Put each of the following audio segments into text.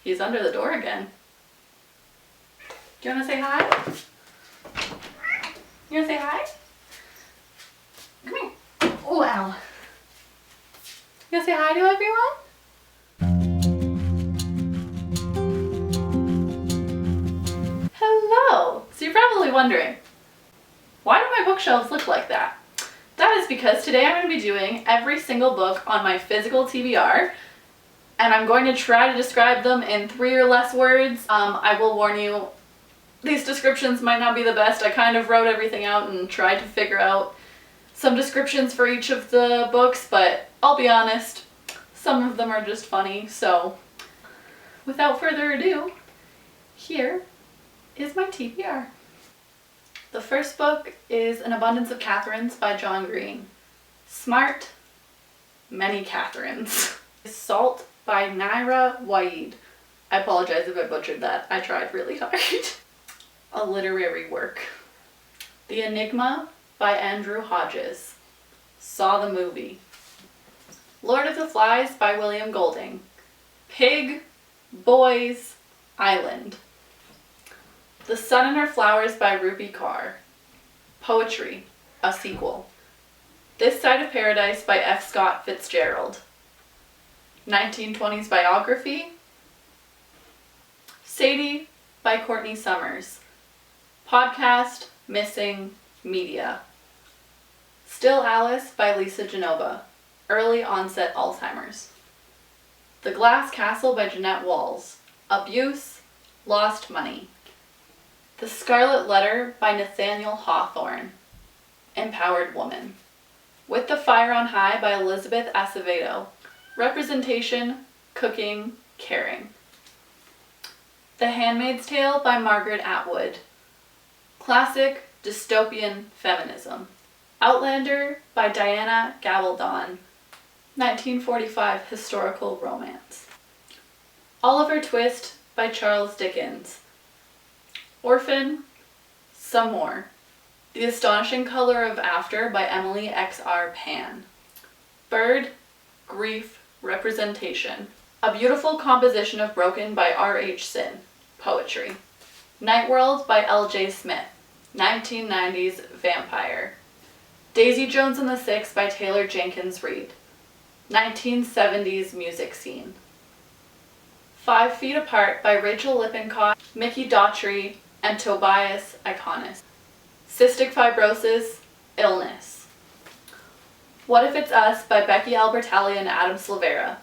He's under the door again. Do you want to say hi? You want to say hi? Come here. Oh, ow. You want to say hi to everyone? Hello! So you're probably wondering, why do my bookshelves look like that? That is because today I'm going to be doing every single book on my physical TBR, and I'm going to try to describe them in 3 or less words. I will warn you, these descriptions might not be the best. I kind of wrote everything out and tried to figure out some descriptions for each of the books, but I'll be honest, some of them are just funny. So without further ado, here is my TBR. The first book is An Abundance of Catherines by John Green. Smart, many Catherines. Salt by Naira Waid. I apologize if I butchered that. I tried really hard. A literary work. The Enigma by Andrew Hodges. Saw the movie. Lord of the Flies by William Golding. Pig, Boys, Island. The Sun and Her Flowers by Rupi Kaur. Poetry, a sequel. This Side of Paradise by F. Scott Fitzgerald. 1920s biography. Sadie by Courtney Summers. Podcast, Missing, Media. Still Alice by Lisa Genova. Early onset Alzheimer's. The Glass Castle by Jeanette Walls. Abuse, lost money. The Scarlet Letter by Nathaniel Hawthorne. Empowered Woman. With the Fire on High by Elizabeth Acevedo. Representation, cooking, caring. The Handmaid's Tale by Margaret Atwood. Classic dystopian feminism. Outlander by Diana Gabaldon. 1945 historical romance. Oliver Twist by Charles Dickens. Orphan, some more. The Astonishing Color of After by Emily X.R. Pan. Bird, Grief, Representation. A Beautiful Composition of Broken by R.H. Sin. Poetry. Night World by L.J. Smith. 1990s vampire. Daisy Jones and the Six by Taylor Jenkins Reid. 1970s music scene. 5 Feet Apart by Rachel Lippincott, Mickey Daughtry, and Tobias Iconis. Cystic Fibrosis, Illness. What If It's Us by Becky Albertalli and Adam Silvera.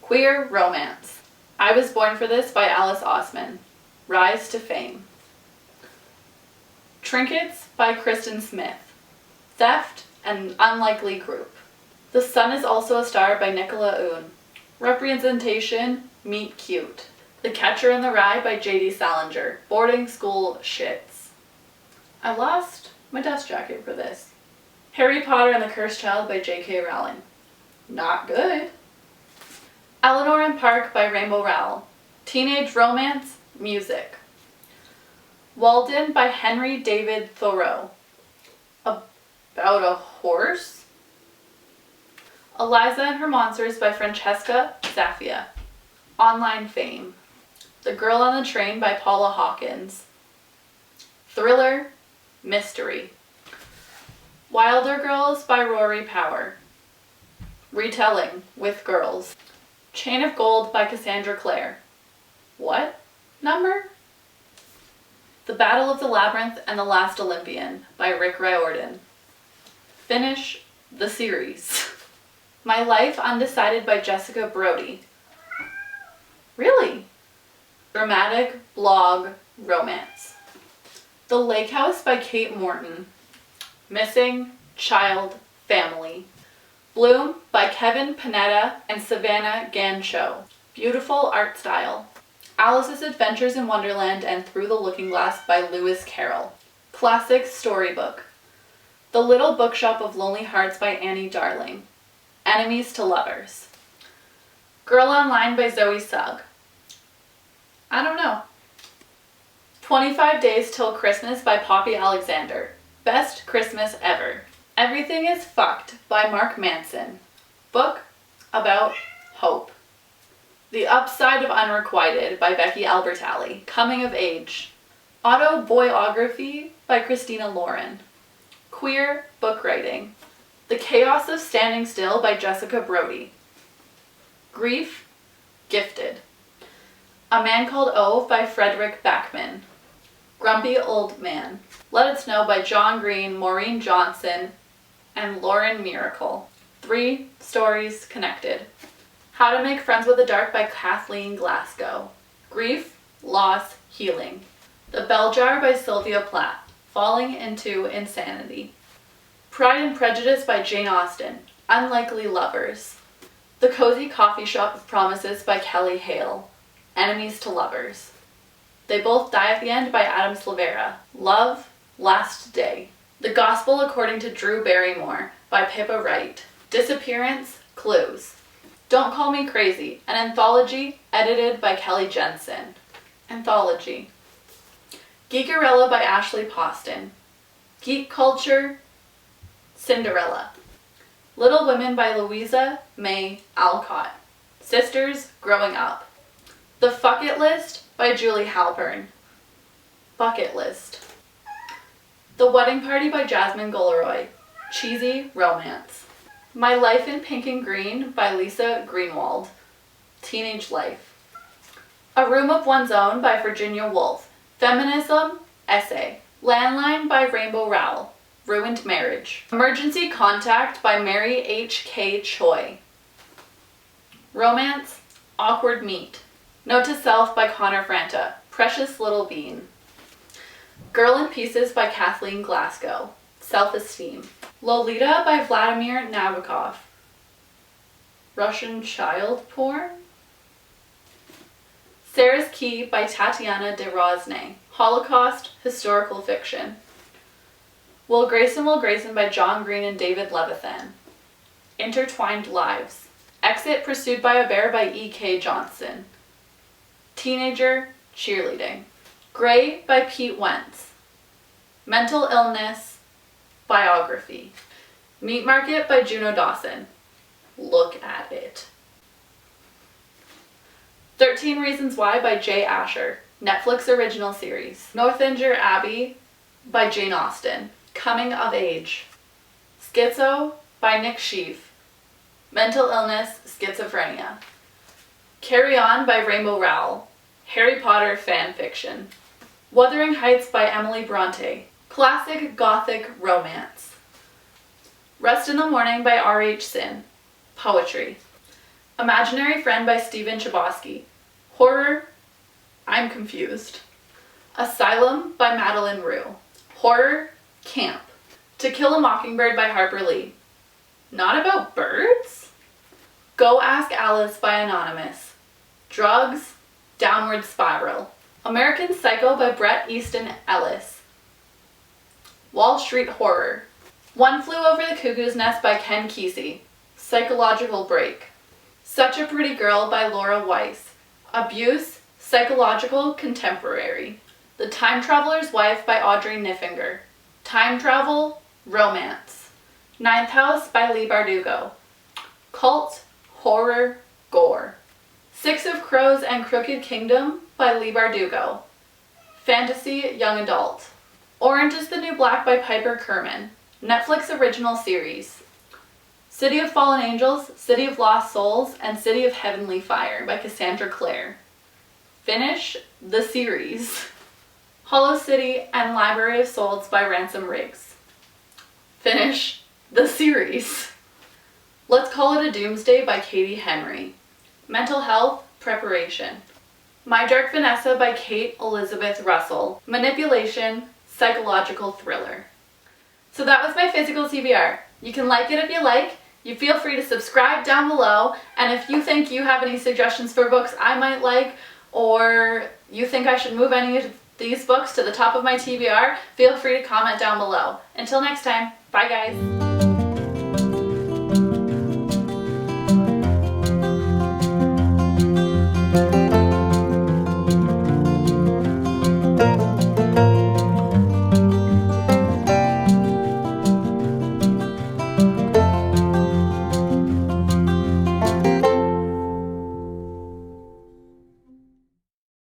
Queer romance. I Was Born for This by Alice Osman. Rise to Fame. Trinkets by Kristen Smith. Theft and Unlikely Group. The Sun is Also a Star by Nicola Oon. Representation, Meet Cute. The Catcher in the Rye by J.D. Salinger. Boarding school shits. I lost my dust jacket for this. Harry Potter and the Cursed Child by J.K. Rowling. Not good. Eleanor and Park by Rainbow Rowell. Teenage romance, music. Walden by Henry David Thoreau. About a horse? Eliza and Her Monsters by Francesca Zaffia. Online fame. The Girl on the Train by Paula Hawkins. Thriller, mystery. Wilder Girls by Rory Power. Retelling with girls. Chain of Gold by Cassandra Clare. What number? The Battle of the Labyrinth and the Last Olympian by Rick Riordan. Finish the series. My Life Undecided by Jessica Brody. Really? Dramatic blog romance. The Lake House by Kate Morton. Missing Child Family. Bloom by Kevin Panetta and Savannah Gancho. Beautiful art style. Alice's Adventures in Wonderland and Through the Looking Glass by Lewis Carroll. Classic storybook. The Little Bookshop of Lonely Hearts by Annie Darling. Enemies to Lovers. Girl Online by Zoe Sugg. I don't know. 25 Days Till Christmas by Poppy Alexander. Best Christmas ever. Everything is Fucked by Mark Manson. Book about hope. The Upside of Unrequited by Becky Albertalli. Coming of Age. Autobiography by Christina Lauren. Queer book writing. The Chaos of Standing Still by Jessica Brody. Grief, Gifted. A Man Called Ove by Frederick Backman. Grumpy Old Man. Let It Snow by John Green, Maureen Johnson, and Lauren Miracle. 3 Stories Connected. How to Make Friends with the Dark by Kathleen Glasgow. Grief, Loss, Healing. The Bell Jar by Sylvia Plath. Falling into Insanity. Pride and Prejudice by Jane Austen. Unlikely Lovers. The Cozy Coffee Shop of Promises by Kelly Hale. Enemies to Lovers. They Both Die at the End by Adam Silvera. Love, Last Day. The Gospel According to Drew Barrymore by Pippa Wright. Disappearance, Clues. Don't Call Me Crazy, an anthology edited by Kelly Jensen. Anthology. Geekerella by Ashley Poston. Geek Culture, Cinderella. Little Women by Louisa May Alcott. Sisters Growing Up. The Fuck It List by Julie Halpern. Bucket List. The Wedding Party by Jasmine Gulleroy. Cheesy Romance. My Life in Pink and Green by Lisa Greenwald. Teenage Life. A Room of One's Own by Virginia Woolf. Feminism, Essay. Landline by Rainbow Rowell. Ruined Marriage. Emergency Contact by Mary H.K. Choi. Romance, Awkward Meet. Note to Self by Connor Franta. Precious Little Bean. Girl in Pieces by Kathleen Glasgow. Self-Esteem. Lolita by Vladimir Nabokov. Russian child porn? Sarah's Key by Tatiana de Rosnay. Holocaust historical fiction. Will Grayson by John Green and David Levithan. Intertwined Lives. Exit Pursued by a Bear by E.K. Johnston. Teenager Cheerleading. Gray by Pete Wentz. Mental Illness Biography. Meat Market by Juno Dawson. Look at it. 13 Reasons Why by Jay Asher. Netflix original series. Northanger Abbey by Jane Austen. Coming of Age. Schizo by Nick Sheaf. Mental Illness, Schizophrenia. Carry On by Rainbow Rowell. Harry Potter fan fiction. Wuthering Heights by Emily Bronte. Classic Gothic romance. Rest in the Morning by R.H. Sin. Poetry. Imaginary Friend by Stephen Chbosky. Horror, I'm Confused. Asylum by Madeline Rue. Horror, Camp. To Kill a Mockingbird by Harper Lee. Not about birds? Go Ask Alice by Anonymous. Drugs, Downward Spiral. American Psycho by Bret Easton Ellis. Wall Street Horror. One Flew Over the Cuckoo's Nest by Ken Kesey. Psychological Break. Such a Pretty Girl by Laura Weiss. Abuse, Psychological Contemporary. The Time Traveler's Wife by Audrey Niffinger. Time Travel, Romance. Ninth House by Leigh Bardugo. Cult, Horror, Gore. Six of Crows and Crooked Kingdom by Leigh Bardugo. Fantasy, Young Adult. Orange is the New Black by Piper Kerman. Netflix original series. City of Fallen Angels, City of Lost Souls, and City of Heavenly Fire by Cassandra Clare. Finish the series. Hollow City and Library of Souls by Ransom Riggs. Finish the series. Let's Call It a Doomsday by Katie Henry. Mental Health, Preparation. My Dark Vanessa by Kate Elizabeth Russell. Manipulation, Psychological Thriller. So that was my physical TBR. You can like it if you like. You feel free to subscribe down below, and if you think you have any suggestions for books I might like, or you think I should move any of these books to the top of my TBR, feel free to comment down below. Until next time, bye guys!